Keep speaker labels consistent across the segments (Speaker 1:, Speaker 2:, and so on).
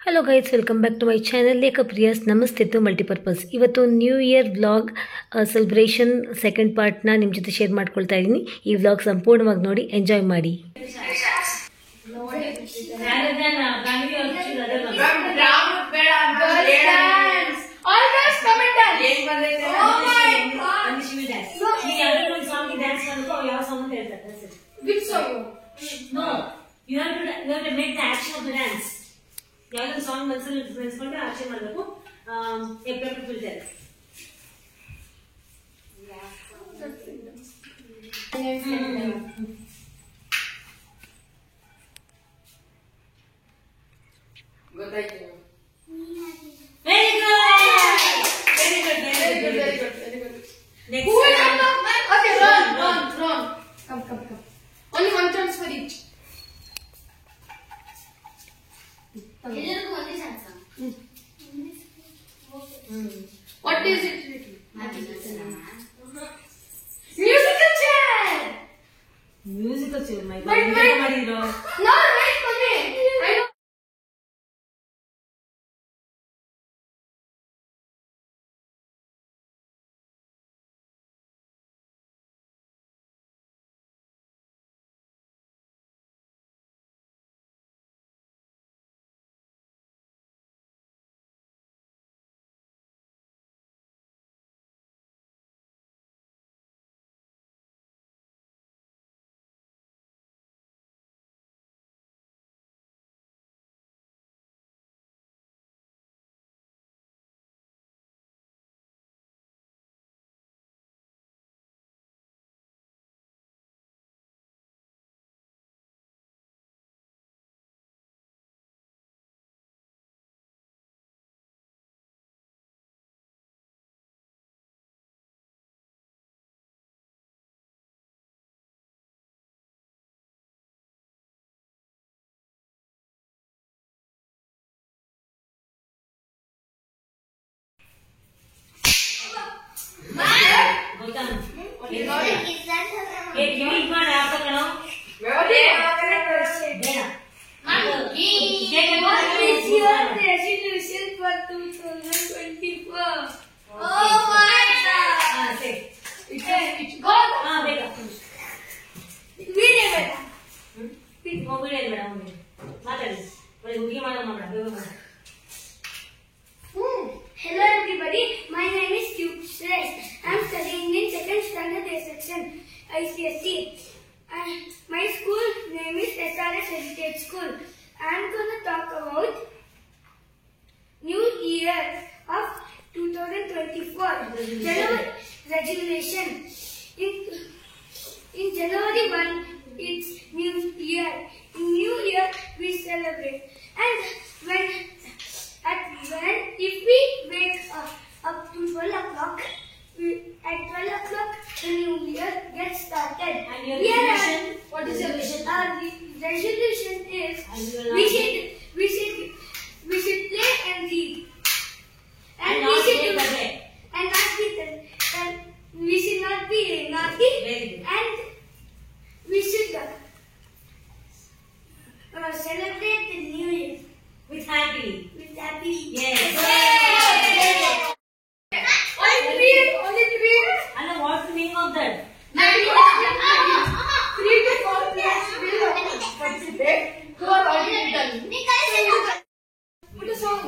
Speaker 1: Hello guys, welcome back to my channel Lekha Priyas. ನಮಸ್ತೆ to multipurpose. ಇವತ್ತು new year vlog celebration second ಪಾರ್ಟ್ನ ನಿಮ್ಮ ಜೊತೆ ಶೇರ್ ಮಾಡ್ಕೊಳ್ತಾ ಇದ್ದೀನಿ. ಈ ವ್ಲಾಗ್ ಸಂಪೂರ್ಣವಾಗಿ ನೋಡಿ, ಎಂಜಾಯ್ ಮಾಡಿ. ಯಾವ್ದೊಂದು ಸಾಂಗ್ ಮನಸ್ಸಲ್ಲಿ ನೆನೆಸ್ಕೊಂಡ್ರೆ ಆಚೆ ಮಾಡಬೇಕು. ಏಪ್ರಿಲ್ ಬಿಡ್ತಾರೆ.
Speaker 2: ಗೊತ್ತಾಯ್ತು.
Speaker 1: Very good. Next
Speaker 2: Okay, run. Come. Only one chance for each. What is it? Musical chair.
Speaker 1: Musical chair.
Speaker 2: Wait. No, wait for me. Resolution for 2024. Oh my God! It's God.
Speaker 1: ಬೇಗ
Speaker 2: Video beta.
Speaker 1: Mobile ಬೇಡ ಮಾತಾಡಿ. ಹುಡುಗಿ ಮಾಡೋಣ.
Speaker 3: Hello everybody, my name is Tube Shreyas. I am studying in 2nd standard A section ICSE. My school name is SRS Heritage School. I am going to talk about New Year of 2024 January resolution. In January 1, it's New Year. In New Year, we celebrate. And if we wake up to 12 o'clock, at 12 o'clock, the New Year gets started.
Speaker 1: And your resolution? What is your resolution?
Speaker 3: Our resolution is we should play and read.
Speaker 1: And
Speaker 3: we
Speaker 1: not
Speaker 3: should
Speaker 1: play budget.
Speaker 3: and we should not be naughty.
Speaker 1: Very good.
Speaker 3: And we should celebrate the New Year
Speaker 1: With happy. Yes.
Speaker 3: Only three.
Speaker 1: And what's the meaning of that?
Speaker 2: 3 to 4 plus will participate. Who are already done.
Speaker 3: Put a song.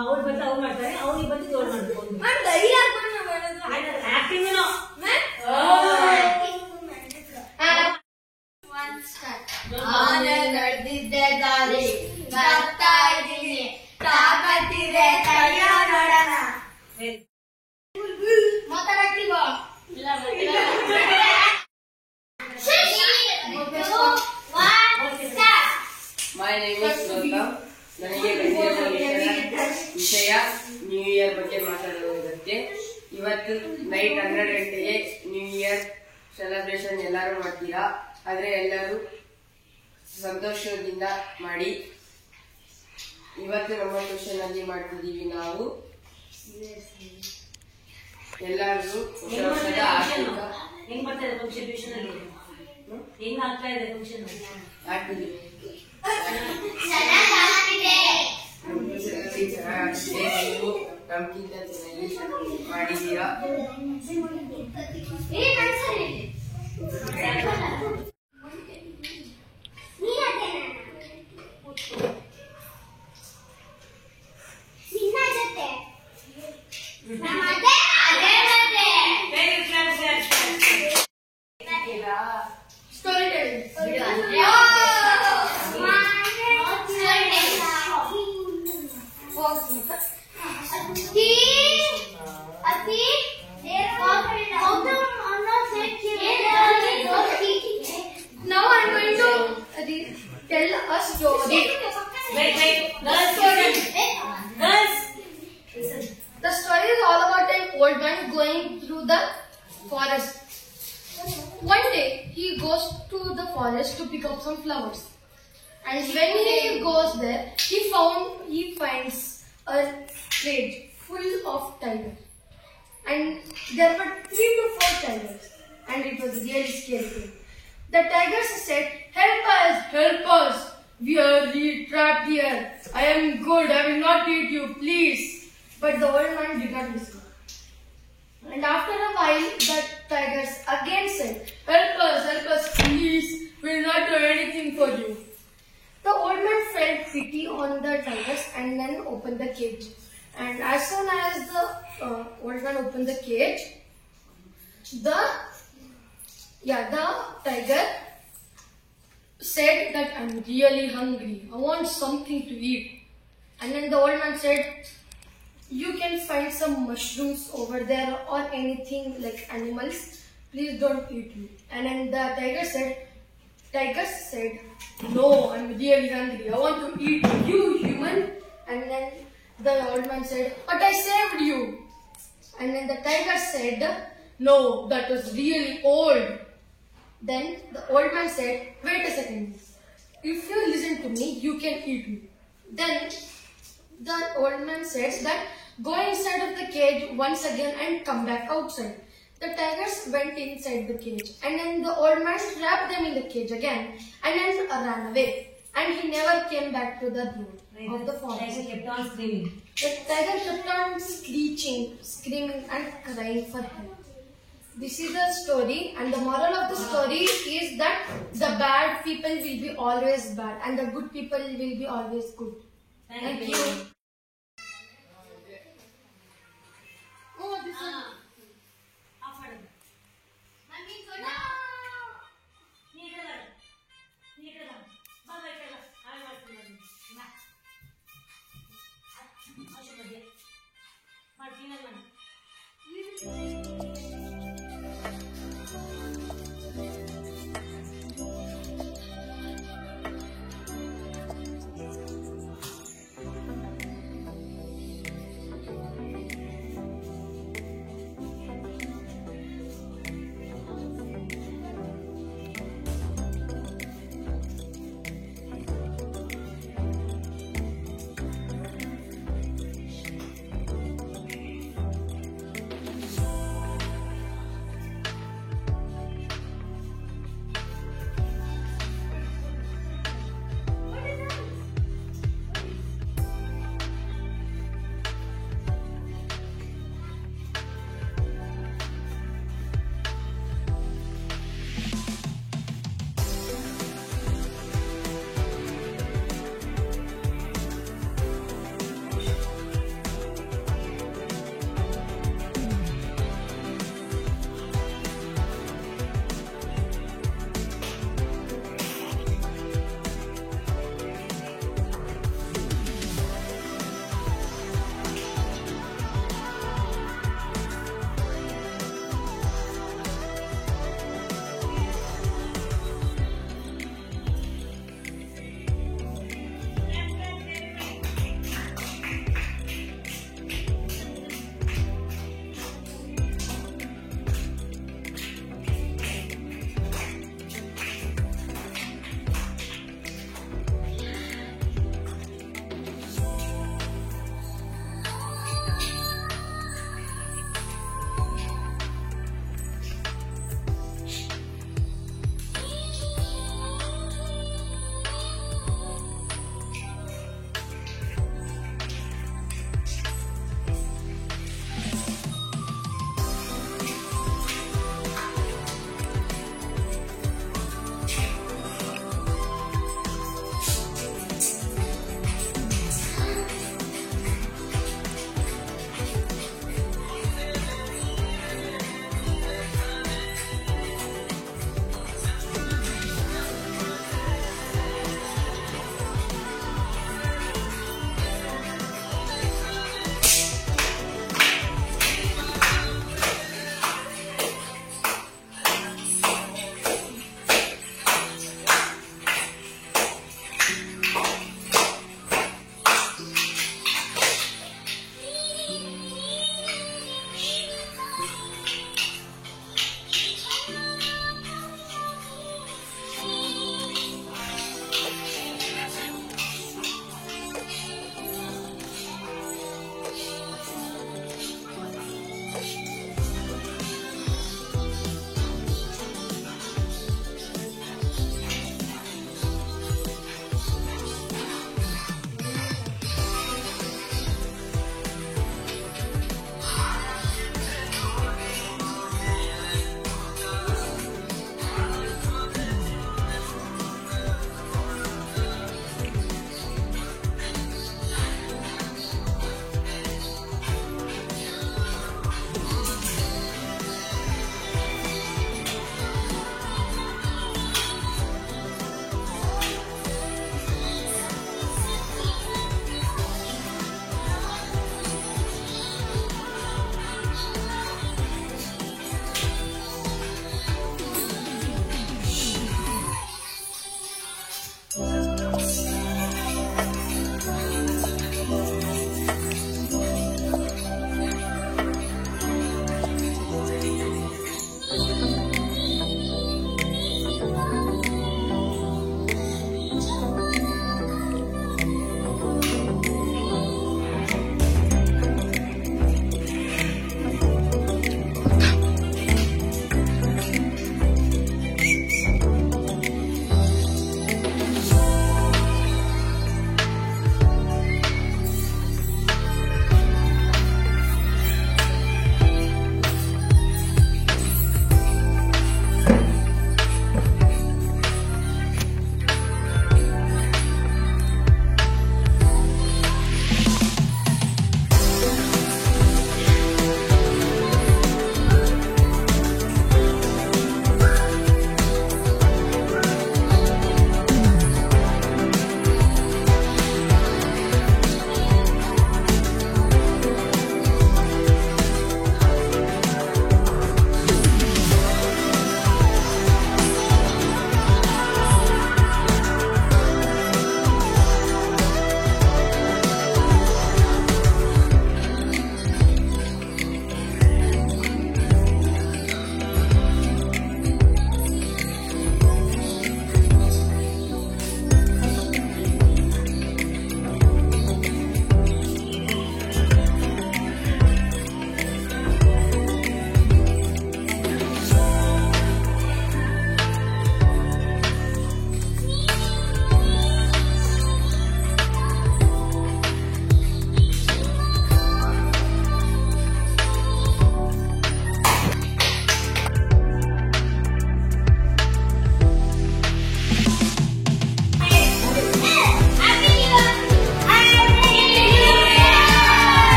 Speaker 1: ಅವ್ರು ಬಂದು ಅವ್ರು ಮಾಡ್ತಾರೆ, ಅವ್ರಿಗೆ ಬಂದು ತೋರ್ ಮಾಡ್ಬೇಕು. Acting
Speaker 2: ನಡೆದಿದ್ದೆ ದಾರಿ ಬರ್ತಾ ಇದ್ದೀನಿ, ತಾಕತ್ತಿದೆ ಕೈಯ ನೋಡೋಣ. ಮಾತಾಡಕ್ತಿವ
Speaker 4: My name is Gautam. ನನಗೆ ವಿಷಯ ನ್ಯೂ ಇಯರ್ ಬಗ್ಗೆ ಮಾತಾಡುವುದಕ್ಕೆ. ಇವತ್ತು ನೈಟ್ 12 ಗಂಟೆಗೆ ನ್ಯೂ ಇಯರ್ ಸೆಲೆಬ್ರೇಷನ್ ಎಲ್ಲರೂ ಮಾಡ್ತೀರಾ, ಆದ್ರೆ ಎಲ್ಲರೂ ಸಂತೋಷದಿಂದ ಮಾಡಿ. ಇವತ್ತು ನಮ್ಮ ಟ್ಯೂಷನ್ ಅಲ್ಲಿ ಮಾಡ್ತಿದ್ದೀವಿ ನಾವು ಎಲ್ಲರೂ ಹೊಸ ವರ್ಷದ ಆರ್ಥಿಕ
Speaker 1: ಹೆಂಗ್ ಮಾಡ್ತಾರೆ ಫಂಕ್ಷನ್ ಟ್ಯೂಷನ್ ಅಲ್ಲಿ ಹೆಂಗ್ ಆಗ್ತಾ ಇದೆ ಫಂಕ್ಷನ್
Speaker 4: ಆಗ್ತಿದ್ದೀವಿ. ನೀವು ನಮ್ಗಿಂತ ಚೆನ್ನಾಗಿ ಮಾಡಿದ್ದೀರಾ.
Speaker 2: Now I'm going to tell a story. The story is all about an old man going through the forest. One day he goes to the forest to pick up some flowers, and when he goes there, he finds a cage full of tigers, and there were 3 to 4 tigers, and it was really scary. The tigers said, "Help us, help us! We are trapped here. I am good. I will not eat you, please." But the old man did not listen. And after a while, the tigers again said, help us, please. We will not do anything for you." The old man felt pity on the tigers and then opened the cage. And as soon as the old man opened the cage, the tiger said that, "I'm really hungry. I want something to eat." And then the old man said, "You can find some mushrooms over there or anything like animals. Please don't eat me." And then the tiger said, "No, I'm really hungry. I want to eat you, human." And then the old man said, "But I saved you." And then the tiger said, "No, that was really old." Then the old man said, "Wait a second. If you listen to me, you can eat me." Then the old man says that, "Go inside of the cage once again and come back outside." The tigers went inside the cage, and then the old man trapped them in the cage again and then ran away. And he never came back to the road of the forest.
Speaker 1: Tiger kept on screaming.
Speaker 2: The tiger kept on screaming and crying for help. This is the story, and the moral of the story is that the bad people will be always bad and the good people will be always good. Thank you. Oh, this one.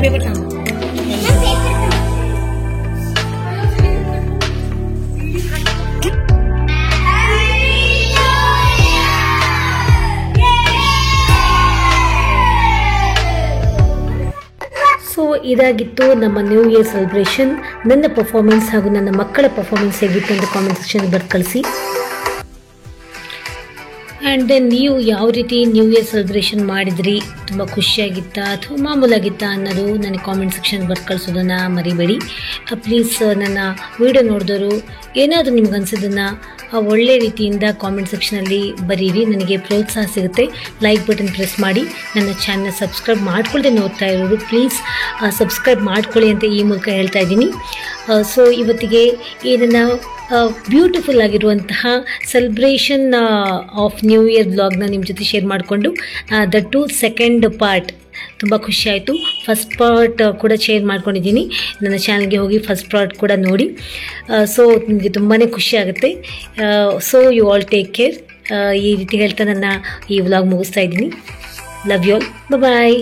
Speaker 1: Paper ತಗೋ. So ಇದಾಗಿತ್ತು ನಮ್ಮ new year celebration. ನನ್ನ performance ಹಾಗೂ ನನ್ನ ಮಕ್ಕಳ performance ಹೇಗಿತ್ತು ಅಂತ comment section ಬರ್ದು ಕಳಿಸಿ. ಆ್ಯಂಡ್ ದೆನ್ ನೀವು ಯಾವ ರೀತಿ ನ್ಯೂ ಇಯರ್ ಸೆಲೆಬ್ರೇಷನ್ ಮಾಡಿದ್ರಿ, ತುಂಬ ಖುಷಿಯಾಗಿತ್ತಾ ಅಥವಾ ಮಾಮೂಲಾಗಿತ್ತಾ ಅನ್ನೋದು ನನಗೆ ಕಾಮೆಂಟ್ ಸೆಕ್ಷನ್ ಬರ್ದು ಕಳಿಸೋದನ್ನು ಮರಿಬೇಡಿ. ಪ್ಲೀಸ್ ನನ್ನ ವಿಡಿಯೋ ನೋಡಿದವರು ಏನಾದರೂ ನಿಮ್ಗೆ ಅನಿಸೋದನ್ನು ಒಳ್ಳೆ ರೀತಿಯಿಂದ ಕಾಮೆಂಟ್ ಸೆಕ್ಷನಲ್ಲಿ ಬರೀರಿ, ನನಗೆ ಪ್ರೋತ್ಸಾಹ ಸಿಗುತ್ತೆ. ಲೈಕ್ ಬಟನ್ ಪ್ರೆಸ್ ಮಾಡಿ. ನನ್ನ ಚಾನಲ್ ಸಬ್ಸ್ಕ್ರೈಬ್ ಮಾಡ್ಕೊಳ್ಳದೆ ನೋಡ್ತಾ ಇರೋರು ಪ್ಲೀಸ್ ಸಬ್ಸ್ಕ್ರೈಬ್ ಮಾಡ್ಕೊಳ್ಳಿ ಅಂತ ಈ ಮೂಲಕ ಹೇಳ್ತಾ ಇದ್ದೀನಿ. ಸೊ ಇವತ್ತಿಗೆ ಏನನ್ನ ಬ್ಯೂಟಿಫುಲ್ ಆಗಿರುವಂತಹ ಸೆಲೆಬ್ರೇಷನ್ ಆಫ್ ನ್ಯೂ ಇಯರ್ ವ್ಲಾಗ್ನ ನಿಮ್ಮ ಜೊತೆ ಶೇರ್ ಮಾಡಿಕೊಂಡು, ದಟ್ ಟು ಸೆಕೆಂಡ್ ಪಾರ್ಟ್ ತುಂಬ ಖುಷಿ ಆಯಿತು. ಫಸ್ಟ್ ಪಾರ್ಟ್ ಕೂಡ ಶೇರ್ ಮಾಡ್ಕೊಂಡಿದ್ದೀನಿ. ನನ್ನ ಚಾನಲ್ಗೆ ಹೋಗಿ ಫಸ್ಟ್ ಪಾರ್ಟ್ ಕೂಡ ನೋಡಿ. ಸೊ ನಿಮಗೆ ತುಂಬಾ ಖುಷಿ ಆಗುತ್ತೆ. So you all take care. ಈ ರೀತಿ ಹೇಳ್ತಾ ನನ್ನ ಈ ವ್ಲಾಗ್ ಮುಗಿಸ್ತಾ ಇದ್ದೀನಿ. Love you all. ಬಾಯ್.